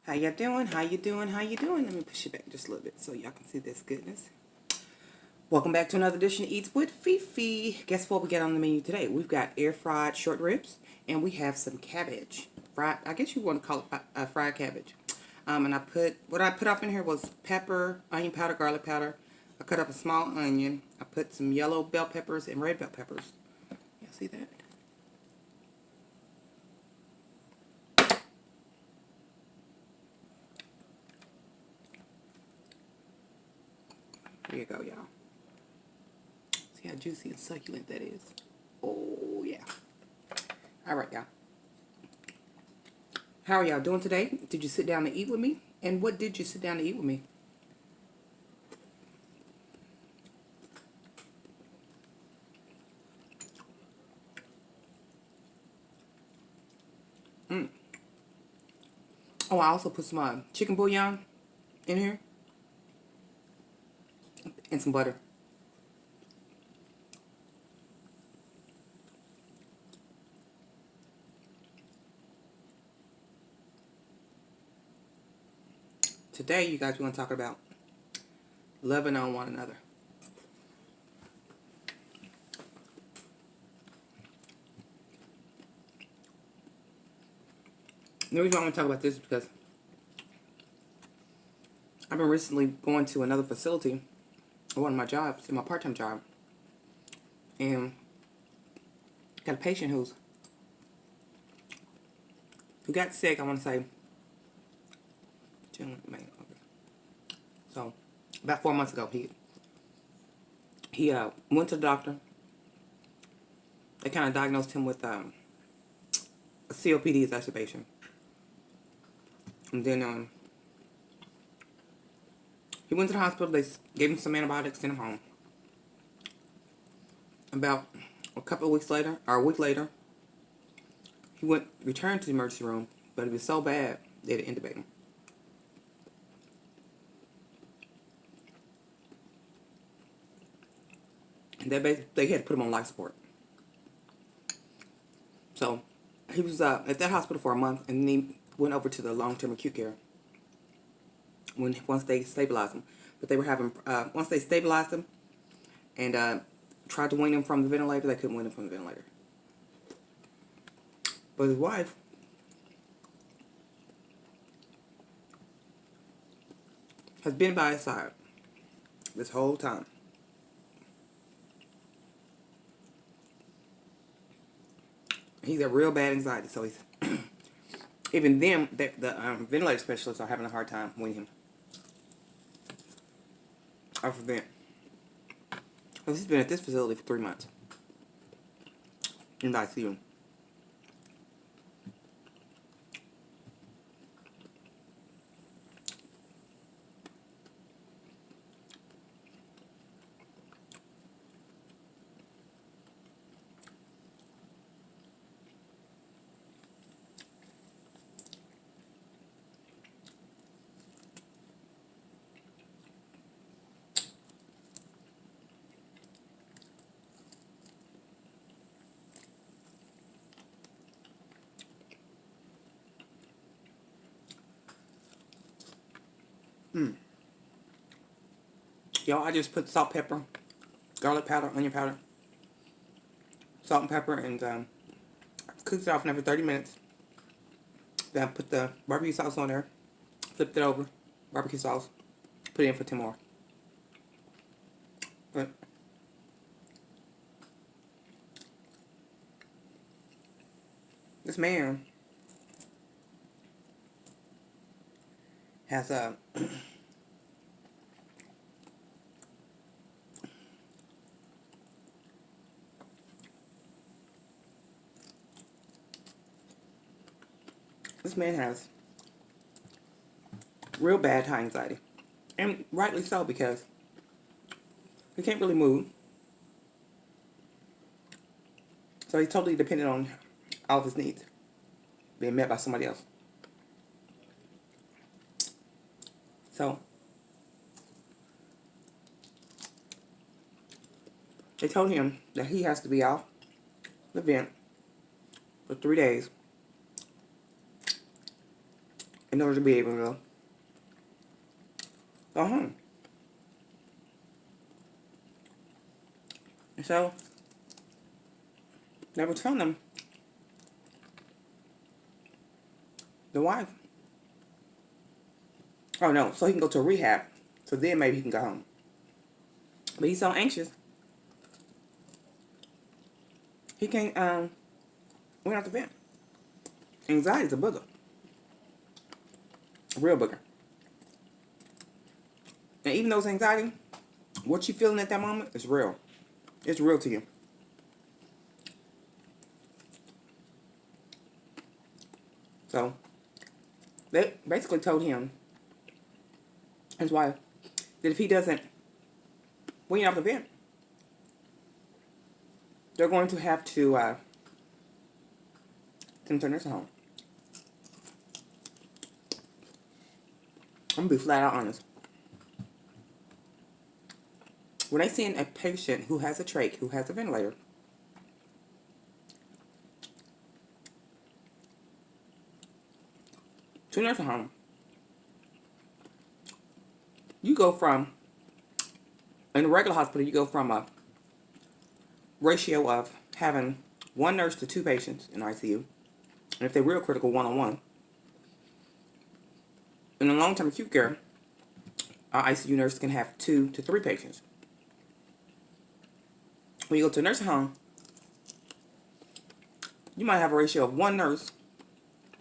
How you doing? How you doing? How you doing? Let me push it back just a little bit so y'all can see this goodness. Welcome back to another edition of Eats with Fefe. Guess what we got on the menu today? We've got air fried short ribs and we have some cabbage. Fried, I guess you want to call it fried cabbage. And what I put up in here was pepper, onion powder, garlic powder. I cut up a small onion. I put some yellow bell peppers and red bell peppers. Y'all see that? There you go, y'all. See how juicy and succulent that is? Oh, yeah. All right, y'all. How are y'all doing today? Did you sit down to eat with me? And what did you sit down to eat with me? Oh, I also put some chicken bouillon in here. And some butter. Today, you guys, we're going to talk about loving on one another. The reason why I want to talk about this is because I've been recently going to another facility, one of my jobs, in my part-time job, and got a patient who got sick. I want to say June, May. Okay. So about 4 months ago, he went to the doctor. They kind of diagnosed him with a COPD exacerbation, and then he went to the hospital. They gave him some antibiotics, sent him home. About a couple of weeks later, or a week later, he returned to the emergency room, but it was so bad they had to intubate him. And they had to put him on life support. So he was at that hospital for a month, and then he went over to the long-term acute care once they stabilized him. But they were having once they stabilized him and tried to wean him from the ventilator, they couldn't wean him from the ventilator. But his wife has been by his side this whole time. He's got real bad anxiety, so he's even them, the ventilator specialists are having a hard time weaning him off of vent. Because he's been at this facility for 3 months in the ICU. Y'all, I just put salt, pepper, garlic powder, onion powder, salt and pepper, and cooked it off for 30 minutes. Then I put the barbecue sauce on there, flipped it over, barbecue sauce, put it in for 10 more. But this man has a this man has real bad high anxiety, and rightly so, because he can't really move, so he's totally dependent on all of his needs being met by somebody else. So they told him that he has to be off the vent for 3 days in order to be able to go home. And so they were telling him, the wife, oh no, so he can go to a rehab, so then maybe he can go home. But he's so anxious, he can't went out the vent. Anxiety is a booger, a real booger. And even though it's anxiety, what you feeling at that moment is real. It's real to you. So they basically told him, his wife, that if he doesn't wean off the vent, they're going to have to send him to a nursing home. I'm going to be flat out honest. When they send a patient who has a trach, who has a ventilator, to a nursing home, you go from, in a regular hospital, you go from a ratio of having 1 nurse to 2 patients in ICU, and if they're real critical, 1-on-1. In a long-term acute care, our ICU nurse can have 2 to 3 patients. When you go to a nursing home, you might have a ratio of 1 nurse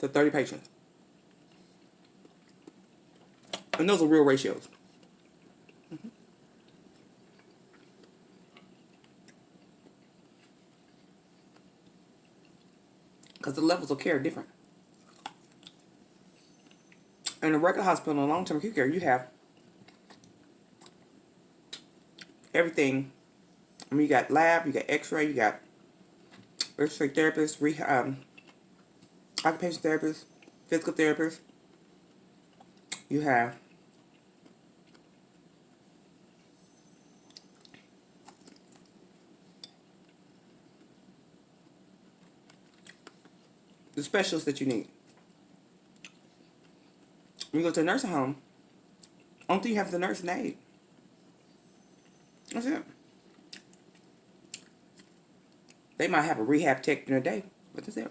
to 30 patients. And those are real ratios. Because the levels of care are different. In a regular hospital, in long-term acute care, you have everything. I mean, you got lab, you got x-ray, you got respiratory therapist, occupational therapist, physical therapist. You have the specialists that you need. When you go to a nursing home, only thing you have is the nurse and aide. That's it. They might have a rehab tech in a day, but that's it.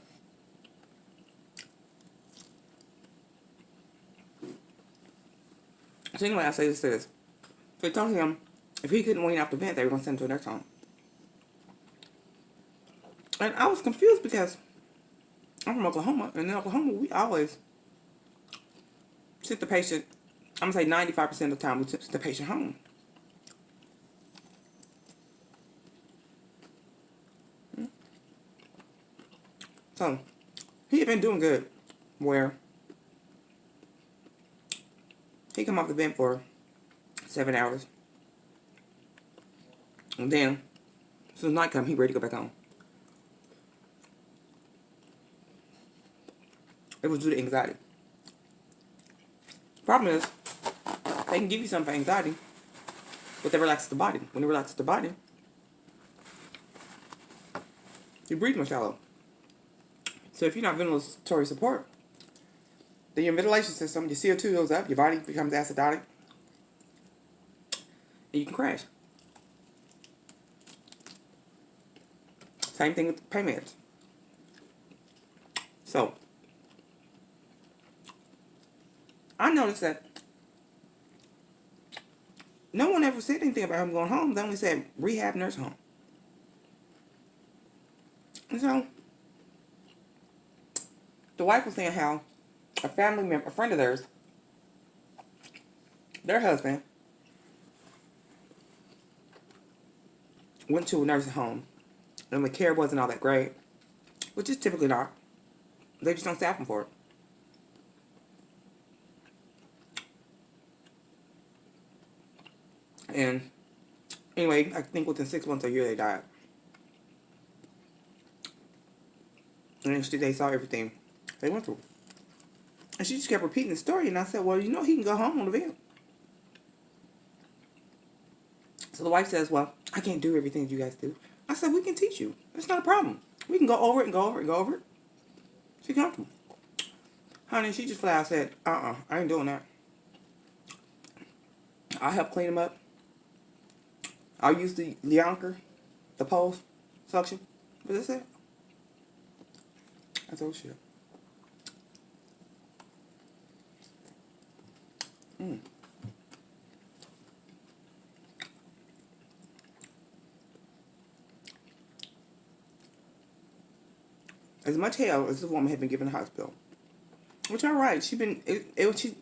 So anyway, I say this to this. So they told him if he couldn't wean off the vent, they were going to send him to a nursing home. And I was confused because I'm from Oklahoma, and in Oklahoma, we always sent the patient, I'm going to say 95% of the time, we sent the patient home. So, he had been doing good, where he come off the vent for 7 hours, and then, as soon as night come, he ready to go back home. It was due to anxiety. Problem is, they can give you something for anxiety, but they relax the body. When they relax the body, you breathe more shallow. So if you're not ventilatory support, then your ventilation system, your CO2 goes up, your body becomes acidotic, and you can crash. Same thing with pain meds. So, I noticed that no one ever said anything about him going home. They only said rehab nursing home. And so, the wife was saying how a family member, a friend of theirs, their husband, went to a nursing home, and the care wasn't all that great, which is typically not. They just don't staff them for it. And anyway, I think within 6 months or a year they died. And they saw everything they went through. And she just kept repeating the story, and I said, well, you know he can go home on the vent. So the wife says, well, I can't do everything you guys do. I said, we can teach you. It's not a problem. We can go over it and go over it and go over it. She's comfortable. Honey, she just flat out said, I ain't doing that. I'll help clean them up. I'll use the anchor, the pole suction. But that's it. That's old shit. As much hell as this woman had been given the hospital. Which, alright,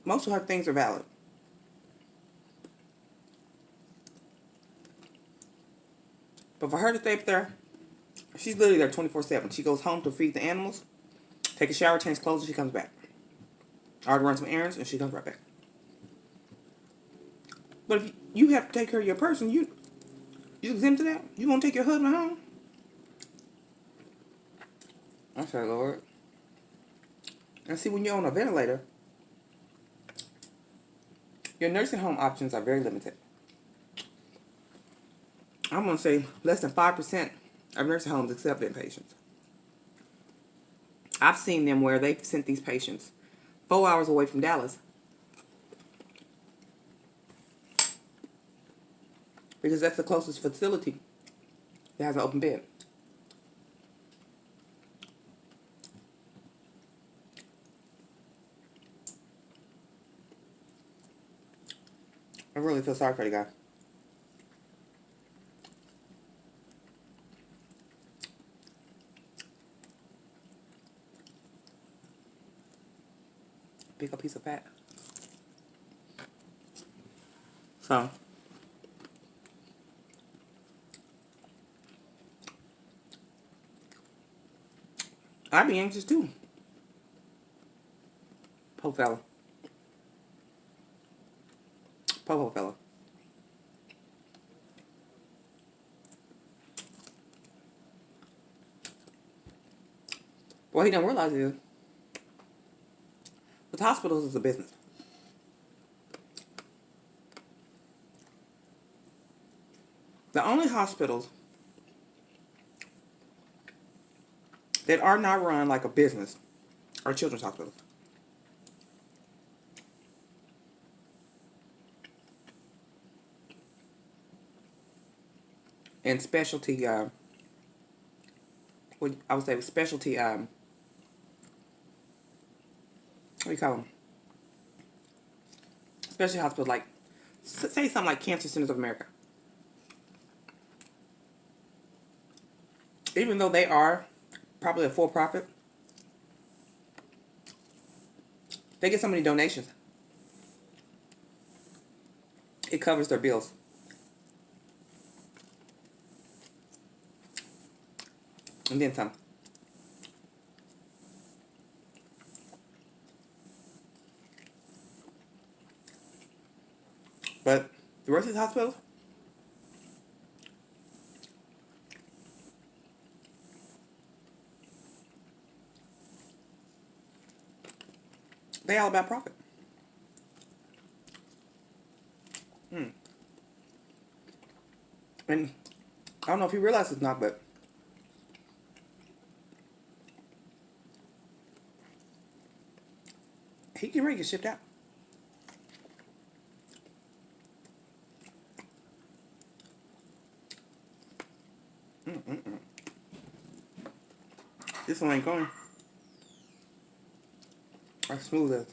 most of her things are valid. But for her to stay up there, she's literally there 24/7. She goes home to feed the animals, take a shower, change clothes, and she comes back. Or to run some errands, and she comes right back. But if you have to take care of your person, you exempt to that? You won't take your husband home? I said, Lord. And see, when you're on a ventilator, your nursing home options are very limited. I'm going to say less than 5% of nursing homes accept inpatients. I've seen them where they've sent these patients 4 hours away from Dallas because that's the closest facility that has an open bed. I really feel sorry for the guy. Big piece of fat. So, I'd be anxious too. Poor fella. Poor fella. What he don't realize is, with hospitals is a business. The only hospitals that are not run like a business are children's hospitals. And specialty, I would say specialty, what do you call them? Specialty hospitals, like, say something like Cancer Centers of America. Even though they are probably a for-profit, they get so many donations. It covers their bills. And then some. But the rest of the hospitals, they all about profit. And I don't know if you realize this or not, but he can ready to get shipped out. This one ain't going. As smooth as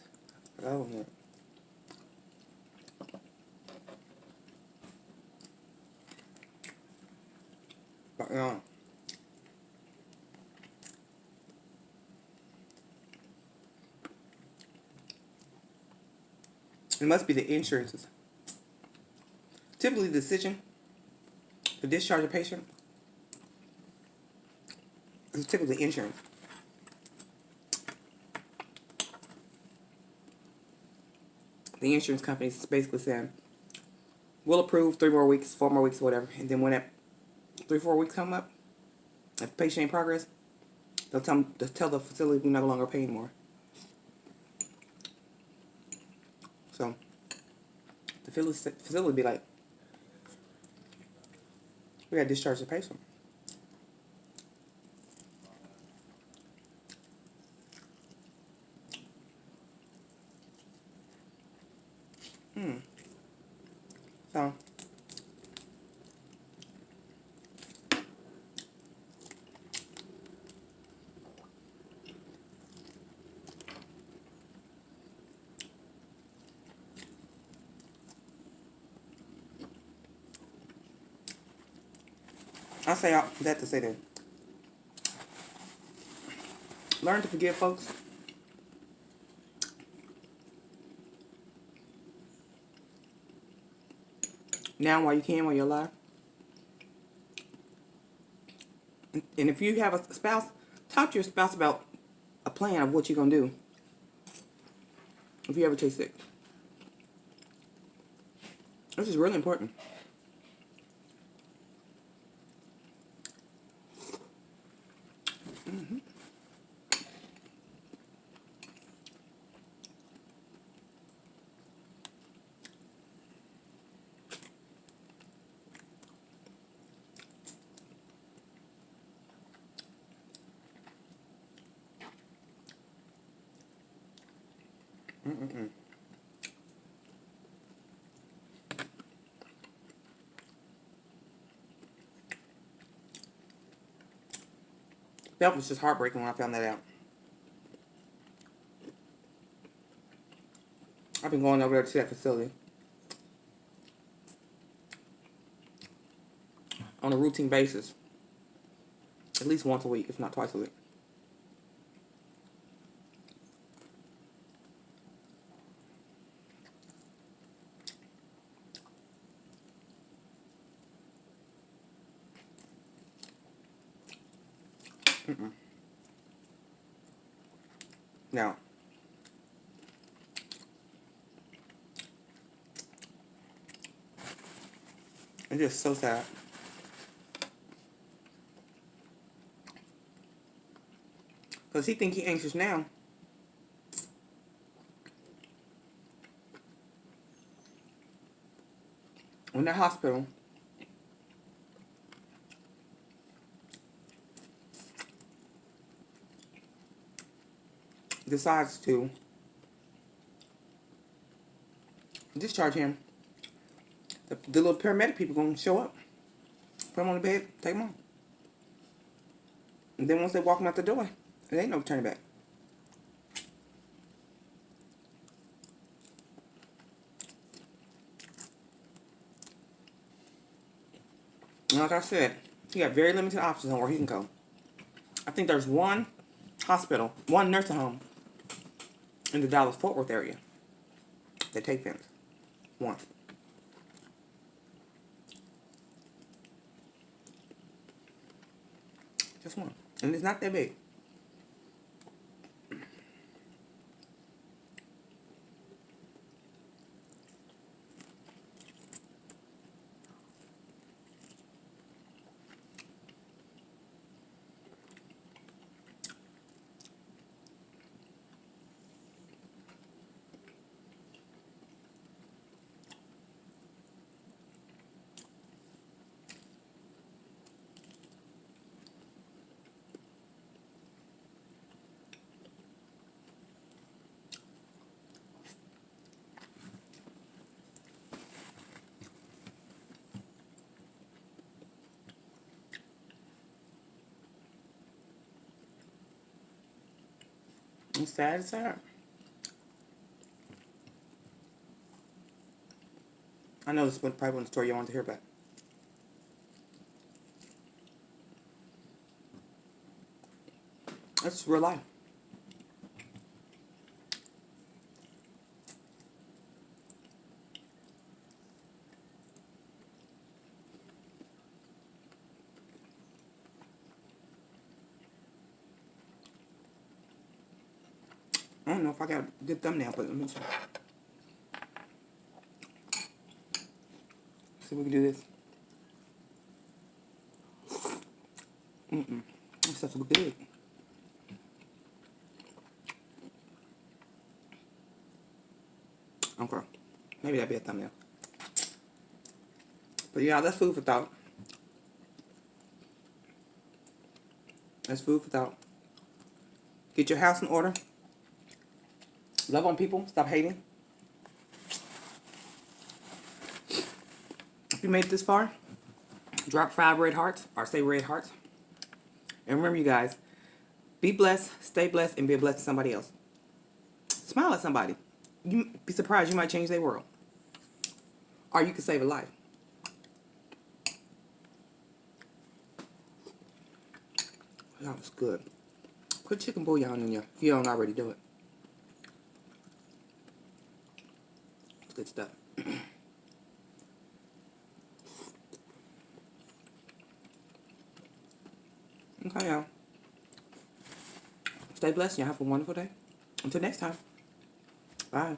that one. But it must be the insurances. Typically, the decision to discharge a patient is typically insurance. The insurance company is basically saying, we'll approve 3 more weeks, 4 more weeks, whatever. And then when that 3-4 weeks come up, if the patient ain't progress, they'll tell the facility we're no longer paying more. So the facility be like, we gotta discharge the patient. So, I say all that to say that. Learn to forgive, folks. Now while you can, while you're alive. And if you have a spouse, talk to your spouse about a plan of what you're going to do if you ever taste sick. This is really important. That was just heartbreaking when I found that out. I've been going over there to that facility on a routine basis. At least once a week, if not twice a week. Now, it's just so sad. Because he think he anxious now. In that hospital, decides to discharge him, the little paramedic people gonna show up, put him on the bed, take him on. And then once they walk him out the door, there ain't no turning back. And like I said, he got very limited options on where he can go. I think there's one hospital, one nursing home in the Dallas-Fort Worth area that take them. One. Just one. And it's not that big. It's sad, it's sad. I know this is probably one story you want to hear about. It's real life. I don't know if I got a good thumbnail, but let me see. See if we can do this. This stuff's good. Okay. Maybe that'd be a thumbnail. But yeah, that's food for thought. That's food for thought. Get your house in order. Love on people. Stop hating. you made it this far, drop 5 red hearts, or say red hearts. And remember, you guys, be blessed, stay blessed, and be a blessing to somebody else. Smile at somebody. You be surprised, you might change their world. Or you can save a life. That was good. Put chicken bouillon in you if you don't already do it. It's good stuff. Okay, y'all. Stay blessed. Y'all have a wonderful day. Until next time. Bye.